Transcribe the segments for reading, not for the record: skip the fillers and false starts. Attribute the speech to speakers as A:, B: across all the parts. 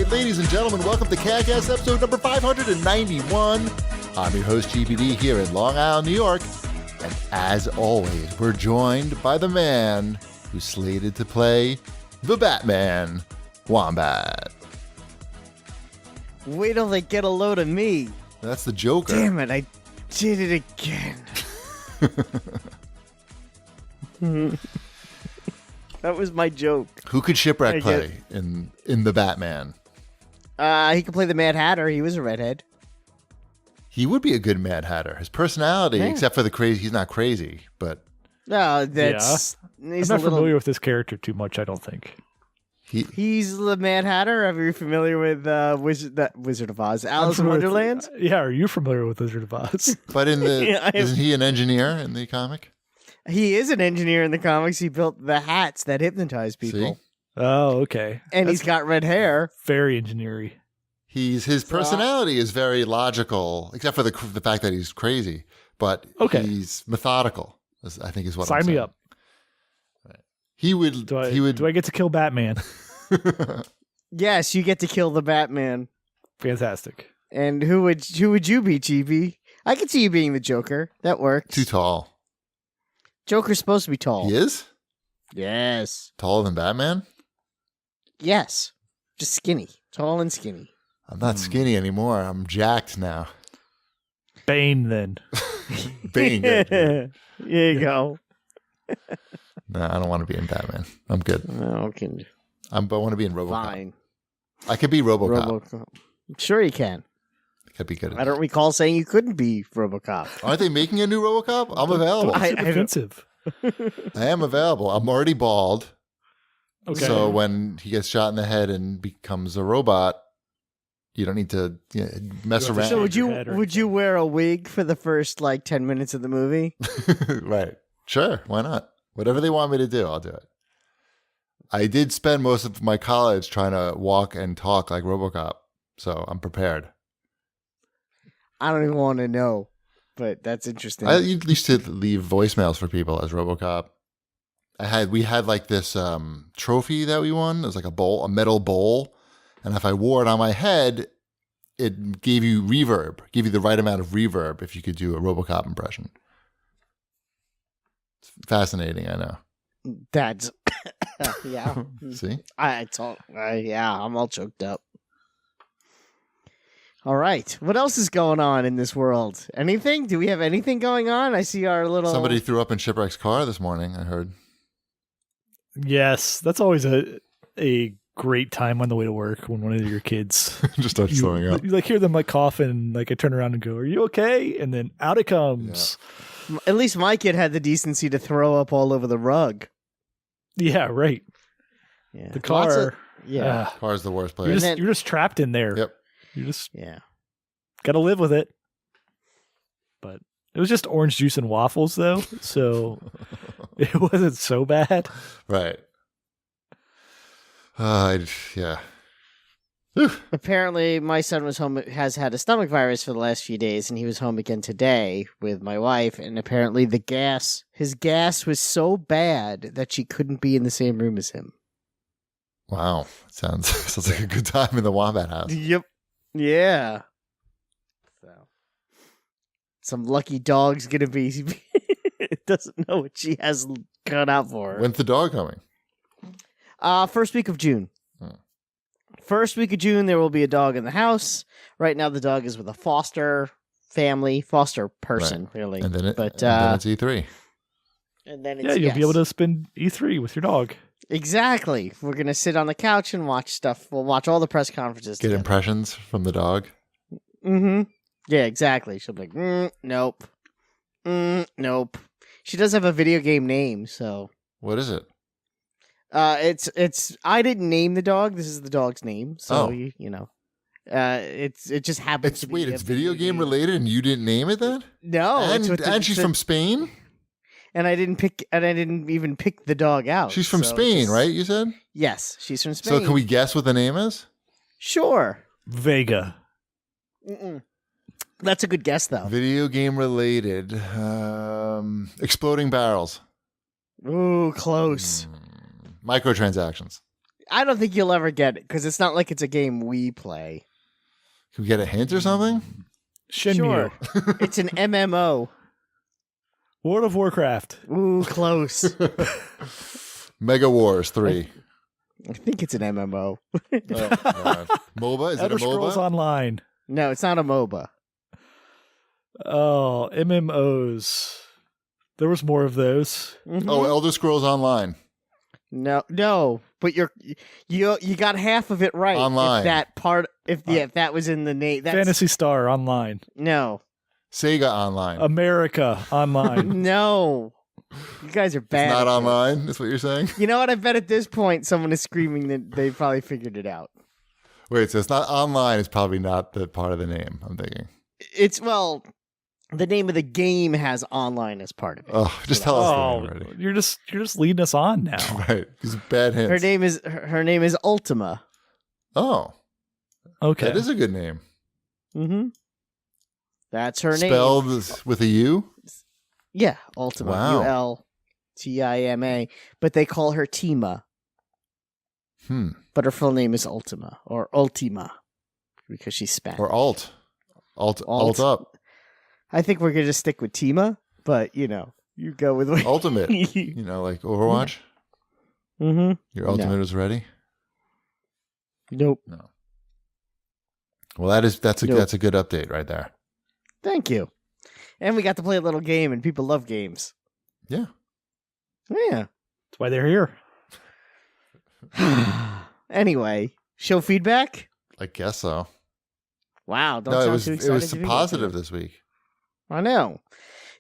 A: right, ladies and gentlemen, welcome to CAGcast episode number 591. I'm your host, GBD, here in Long Island, New York. And as always, we're joined by the man who's slated to play the Batman, Wombat.
B: Wait till they get a load of me.
A: That's the Joker.
B: Damn it, I did it again. That was my joke.
A: Who could Shipwreck play in the Batman?
B: He could play the Mad Hatter. He was a redhead.
A: He would be a good Mad Hatter. His personality, except for the crazy, he's not crazy, but...
B: No, that's...
C: I'm not familiar with this character too much, I don't think.
B: He's the Mad Hatter. Are you familiar with Wizard of Oz? Alice in Wonderland?
C: Yeah, are you familiar with Wizard of Oz?
A: But in the... Isn't he an engineer in the comic?
B: He is an engineer in the comics. He built the hats that hypnotize people.
A: See?
C: Oh, okay.
B: And he's got red hair.
C: Very engineering.
A: His personality is very logical, except for the fact that he's crazy. But he's methodical, I think is what I'm saying.
C: Sign me up.
A: Right. He would.
C: Do I get to kill Batman?
B: Yes, you get to kill the Batman.
C: Fantastic.
B: And who would you be, GB? I could see you being the Joker. That works.
A: Too tall.
B: Joker's supposed to be tall.
A: He is?
B: Yes.
A: Taller than Batman?
B: Yes. Just skinny. Tall and skinny.
A: I'm not skinny anymore. I'm jacked now.
C: Bane, then.
A: Bane.
B: There you go.
A: No, I don't want to be in Batman. I'm good.
B: No,
A: I want to be in RoboCop.
B: fine.
A: I could be RoboCop.
B: Sure you can.
A: Could be good.
B: I don't recall saying you couldn't be RoboCop.
A: Aren't they making a new RoboCop? I'm available.
C: Offensive.
A: I am available. I'm already bald.
C: Okay.
A: So when he gets shot in the head and becomes a robot, you don't need to mess around.
B: So would you wear a wig for the first 10 minutes of the movie?
A: Right. Sure. Why not? Whatever they want me to do, I'll do it. I did spend most of my college trying to walk and talk like RoboCop, so I'm prepared.
B: I don't even want to know, but that's interesting.
A: I used to leave voicemails for people as RoboCop. We had this trophy that we won. It was like a metal bowl, and if I wore it on my head, it gave you the right amount of reverb if you could do a RoboCop impression. It's fascinating, I know.
B: That's yeah.
A: See,
B: I'm all choked up. All right. What else is going on in this world? Anything? Do we have anything going on? I see our little...
A: Somebody threw up in Shipwreck's car this morning, I heard.
C: Yes, that's always a great time on the way to work when one of your kids
A: just starts throwing up.
C: You hear them coughing, and I turn around and go, "Are you okay?" And then out it comes.
B: Yeah. At least my kid had the decency to throw up all over the rug.
C: Yeah, right.
B: Yeah.
C: The car.
A: Car's the worst place.
C: You're just trapped in there.
A: Yep.
C: You just got to live with it. But it was just orange juice and waffles, though, so it wasn't so bad.
A: Right. Yeah.
B: Apparently, my son was home. Has had a stomach virus for the last few days, and he was home again today with my wife. And apparently, his gas was so bad that she couldn't be in the same room as him.
A: Wow, sounds like a good time in the Wombat house.
B: Yep. Yeah. So, some lucky dog's gonna be doesn't know what she has cut out for her.
A: When's the dog coming?
B: First week of June. First week of June, there will be a dog in the house. Right now, the dog is with a foster person, really.
A: And then it's E3.
B: And then it's
C: you'll be able to spend E3 with your dog.
B: Exactly. We're gonna sit on the couch and watch stuff. We'll watch all the press conferences.
A: Get impressions from the dog.
B: Mm-hmm. Yeah, exactly. She'll be like, nope, nope. She does have a video game name, so.
A: What is it?
B: It's. I didn't name the dog. This is the dog's name, so you know. It just happens.
A: It's video game related, and you didn't name it then?
B: No,
A: and she's from Spain.
B: And I didn't even pick the dog out.
A: She's from Spain, right? You said?
B: Yes, she's from Spain.
A: So can we guess what the name is?
B: Sure.
C: Vega.
B: That's a good guess, though.
A: Video game related. Exploding barrels.
B: Ooh, close.
A: Microtransactions.
B: I don't think you'll ever get it because it's not like it's a game we play.
A: Can we get a hint or something?
C: Shenmue.
B: Sure. It's an MMO.
C: World of Warcraft.
B: Ooh, close.
A: Mega Wars 3.
B: I think it's an MMO.
A: Oh, God. MOBA? Is
C: Elder
A: it a MOBA?
C: Scrolls Online.
B: No, it's not a MOBA.
C: Oh, MMOs. There was more of those.
B: Mhm.
A: Oh, Elder Scrolls Online.
B: No, but you got half of it right.
A: Online.
B: If that was in the name, that's,
C: Fantasy Star Online.
B: No,
A: Sega Online.
C: America Online.
B: no, you guys are bad.
A: It's not
B: at this.
A: online. That's what you're saying.
B: You know what? I bet at this point someone is screaming that they probably figured it out.
A: Wait, so it's not online. It's probably not the part of the name. I'm thinking.
B: It's the name of the game has online as part of it.
A: Oh, just tell us the name
C: Oh,
A: already.
C: you're just leading us on now.
A: Right. These bad hints.
B: Her name is Ultima.
A: Oh,
C: Okay.
A: that is a good name.
B: Mm-hmm. That's her name.
A: Spelled with a U.
B: Yeah, Ultima.
A: Wow.
B: Ultima. But they call her Tima. But her full name is Ultima or Ultima because she's Spanish.
A: Or alt up.
B: I think we're gonna stick with Tima, but you go with what
A: Ultimate. Like Overwatch.
B: Mm-hmm.
A: Your ultimate is ready.
B: Nope.
A: No. Well, that's a good update right there.
B: Thank you. And we got to play a little game, and people love games.
A: Yeah.
B: Yeah.
C: That's why they're here.
B: Anyway, show feedback.
A: I guess so.
B: Wow, don't
A: No,
B: sound
A: it was
B: too excited to do that.
A: positive this week.
B: I know.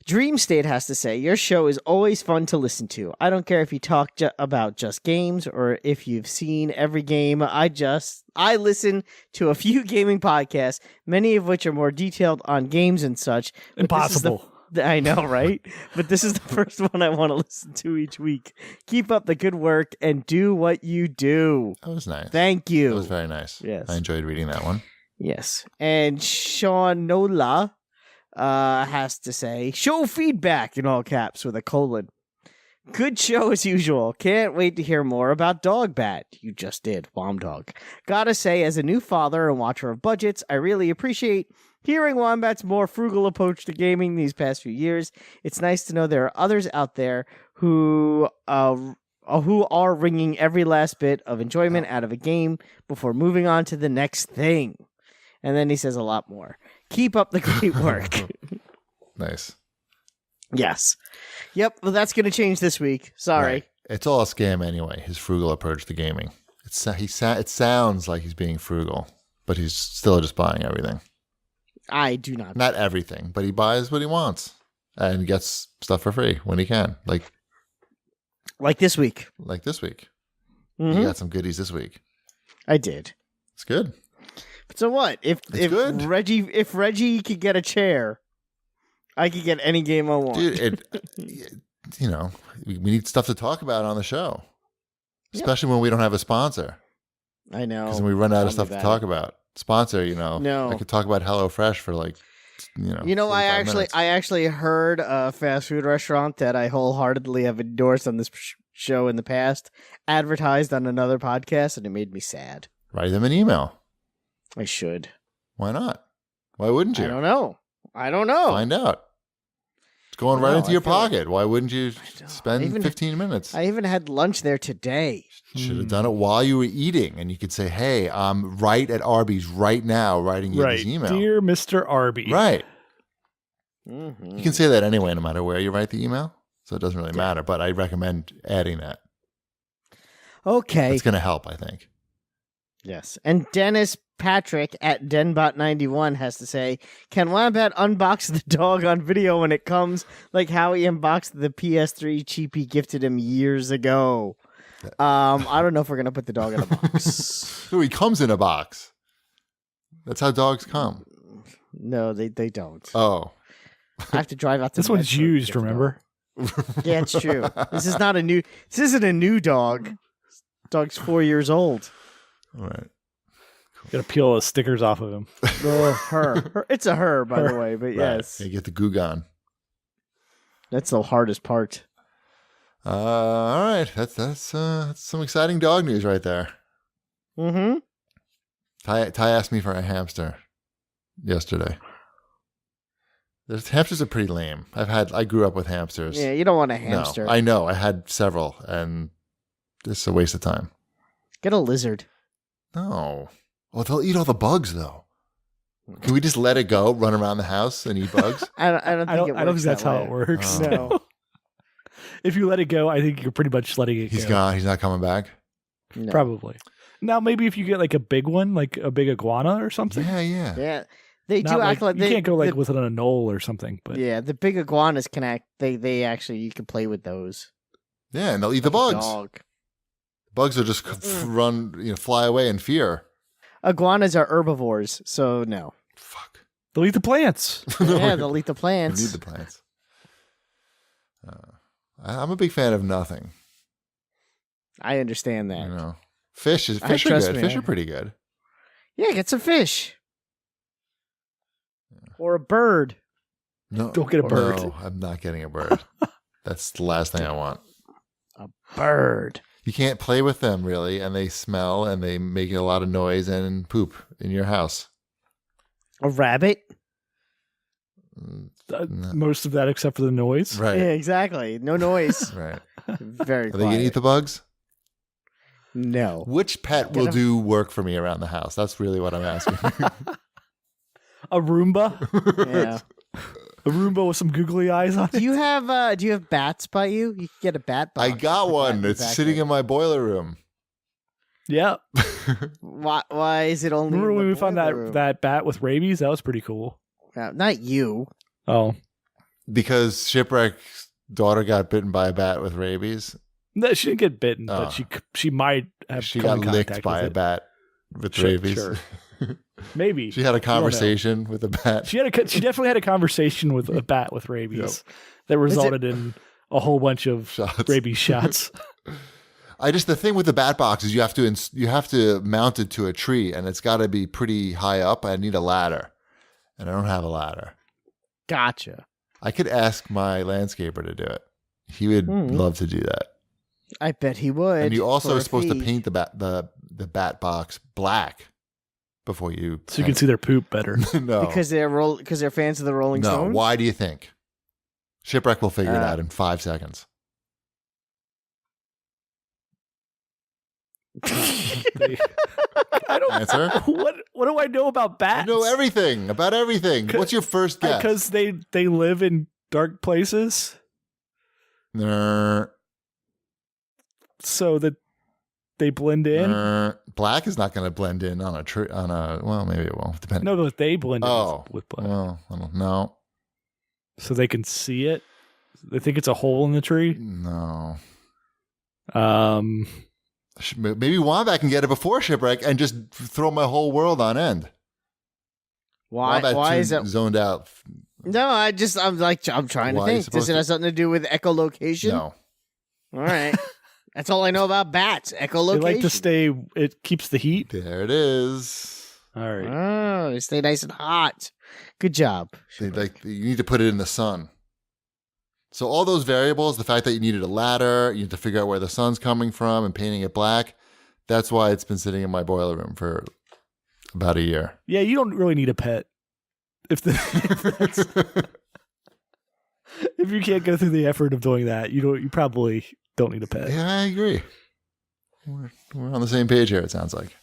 B: Dream State has to say, your show is always fun to listen to. I don't care if you talk about just games or if you've seen every game. I listen to a few gaming podcasts, many of which are more detailed on games and such.
C: Impossible.
B: I know, right? But this is the first one I want to listen to each week. Keep up the good work and do what you do.
A: That was nice.
B: Thank you.
A: That was very nice.
B: Yes.
A: I enjoyed reading that one.
B: Yes. And Sean Nola has to say, show feedback in all caps with a colon. Good show as usual. Can't wait to hear more about Dogbat. You just did, Womdog. Gotta say, as a new father and watcher of budgets, I really appreciate hearing Wombat's more frugal approach to gaming these past few years. It's nice to know there are others out there who are wringing every last bit of enjoyment out of a game before moving on to the next thing. And then he says a lot more. Keep up the great work.
A: Nice.
B: Yes. Yep. Well, that's going to change this week. Sorry.
A: Right. It's all a scam anyway, his frugal approach to gaming. It sounds like he's being frugal, but he's still just buying everything.
B: I do not.
A: Not everything, but he buys what he wants and gets stuff for free when he can. Like
B: this week.
A: Like this week.
B: Mm-hmm.
A: You got some goodies this week.
B: I did.
A: It's good.
B: So what? If
A: good.
B: Reggie could get a chair, I could get any game I want.
A: Dude, we need stuff to talk about on the show. Especially when we don't have a sponsor.
B: I know.
A: Because when we run out of stuff to talk about. Sponsor,
B: No.
A: I could talk about HelloFresh for I
B: actually heard a fast food restaurant that I wholeheartedly have endorsed on this show in the past advertised on another podcast, and it made me sad.
A: Write them an email.
B: I should.
A: Why not? Why wouldn't you?
B: I don't know.
A: Find out. It's going right into your pocket. Why wouldn't you spend 15 minutes?
B: I even had lunch there today.
A: Should have done it while you were eating, and you could say, "Hey, I'm right at Arby's right now, writing you this email,
C: dear Mr. Arby."
A: Right.
B: Mm-hmm.
A: You can say that anyway, no matter where you write the email, so it doesn't really matter. But I recommend adding that.
B: Okay,
A: it's going to help, I think.
B: Yes, and Dennis Patrick at Denbot91 has to say, can Wombat unbox the dog on video when it comes, like how he unboxed the PS3 cheapie gifted him years ago? I don't know if we're going to put the dog in a box.
A: He comes in a box. That's how dogs come.
B: No, they don't.
A: Oh.
B: I have to drive out to
C: this one's used, remember?
B: Yeah, it's true. This isn't a new dog. Dog's 4 years old.
A: All right.
C: Got to peel the stickers off of him.
B: Her. It's a her, by the way, but
A: right.
B: yes.
A: You get the goo gone.
B: That's the hardest part.
A: All right. That's some exciting dog news right there.
B: Mm-hmm.
A: Ty asked me for a hamster yesterday. Hamsters are pretty lame. I grew up with hamsters.
B: Yeah, you don't want a hamster.
A: No, I know. I had several, and it's a waste of time.
B: Get a lizard.
A: No. Well, they'll eat all the bugs, though. Can we just let it go, run around the house, and eat bugs?
B: I don't think
C: that's how it works.
A: Oh.
B: No.
C: If you let it go, I think you're pretty much letting it go.
A: He's gone. He's not coming back.
B: No.
C: Probably. Now, maybe if you get like a big one, like a big iguana or something.
A: Yeah.
B: Yeah. They
C: Not
B: do act like
C: you
B: they
C: can't go like with it on a knoll or something. But
B: yeah, the big iguanas can act. They actually you can play with those.
A: Yeah, and they'll eat the
B: Like a
A: bugs.
B: dog.
A: Bugs will just fly away in fear.
B: Iguanas are herbivores, so no.
A: Fuck.
C: they'll eat the plants.
B: Yeah, they'll eat the
A: We
B: plants.
A: need the plants. I'm a big fan of nothing.
B: I understand that.
A: You know, fish are
B: trust
A: good.
B: me,
A: Fish
B: I-
A: are pretty good.
B: Yeah, get some fish. Or a bird.
A: No,
C: Don't get a bird.
A: No, I'm not getting a bird. That's the last thing I want.
B: A bird.
A: You can't play with them really, and they smell and they make a lot of noise and poop in your house.
B: A rabbit.
A: No.
C: Most of that except for the noise.
A: Right.
B: Yeah, exactly. No noise.
A: Right.
B: Very
A: Are they
B: quiet.
A: gonna eat the bugs?
B: No.
A: Which pet
B: Get
A: will
B: 'em.
A: do work for me around the house? That's really what I'm asking.
C: A Roomba.
B: Yeah.
C: A Roomba with some googly eyes on it.
B: Do you have bats by you? You can get a bat box.
A: I got one. It's sitting in my boiler room.
C: Yeah.
B: Why is it only
C: Remember
B: in
C: when
B: the
C: we found
B: boiler room?
C: that bat with rabies? That was pretty cool.
B: Not you.
C: Oh.
A: Because Shipwreck's daughter got bitten by a bat with rabies.
C: No, she didn't get bitten,
A: Oh.
C: but she might have
A: She
C: come
A: got
C: in
A: licked
C: contact
A: by
C: with
A: a
C: it.
A: bat with
C: Sure,
A: rabies.
C: sure. Maybe.
A: She had a
C: don't know.
A: conversation with a bat.
C: She definitely had a conversation with a bat with rabies that resulted in a whole bunch of
A: Shots.
C: rabies shots.
A: The thing with the bat box is you have to mount it to a tree, and it's got to be pretty high up. I need a ladder, and I don't have a ladder.
B: Gotcha.
A: I could ask my landscaper to do it. He would love to do that.
B: I bet he would.
A: And you also
B: for
A: are
B: a
A: supposed to
B: fee.
A: paint the bat box black before you.
C: So you can see their poop better.
A: No,
B: because they're fans of the Rolling
A: no.
B: Stones.
A: Why do you think? Shipwreck will figure it out in 5 seconds.
C: I don't
A: Answer.
C: What do I know about bats?
A: I know everything about everything. What's your first guess?
C: Because they live in dark places,
A: Ner,
C: so that they blend in.
A: black is not going to blend in on a tree. Well, maybe it won't. Depending.
C: No, but they blend in
A: Oh,
C: with black,
A: well, I don't know.
C: so they can see it. They think it's a hole in the tree.
A: No.
C: Maybe
A: Maybe Wombat can get it before Shipwreck and just throw my whole world on end.
B: Why?
A: Wombat
B: Why is it?
A: zoned out?
B: No, I'm trying to
A: Why are you
B: think. Does
A: supposed
B: it
A: to-
B: have something to do with echolocation?
A: No.
B: All right. That's all I know about bats. Echolocation.
C: they like to stay. It keeps the heat.
A: There it is.
C: All right.
B: Oh, they stay nice and hot. Good job.
A: You need to put it in the sun. So all those variables, the fact that you needed a ladder, you need to figure out where the sun's coming from and painting it black. That's why it's been sitting in my boiler room for about a year.
C: Yeah, you don't really need a pet. If you can't go through the effort of doing that, you probably don't need a pet.
A: Yeah, I agree. We're on the same page here, it sounds like.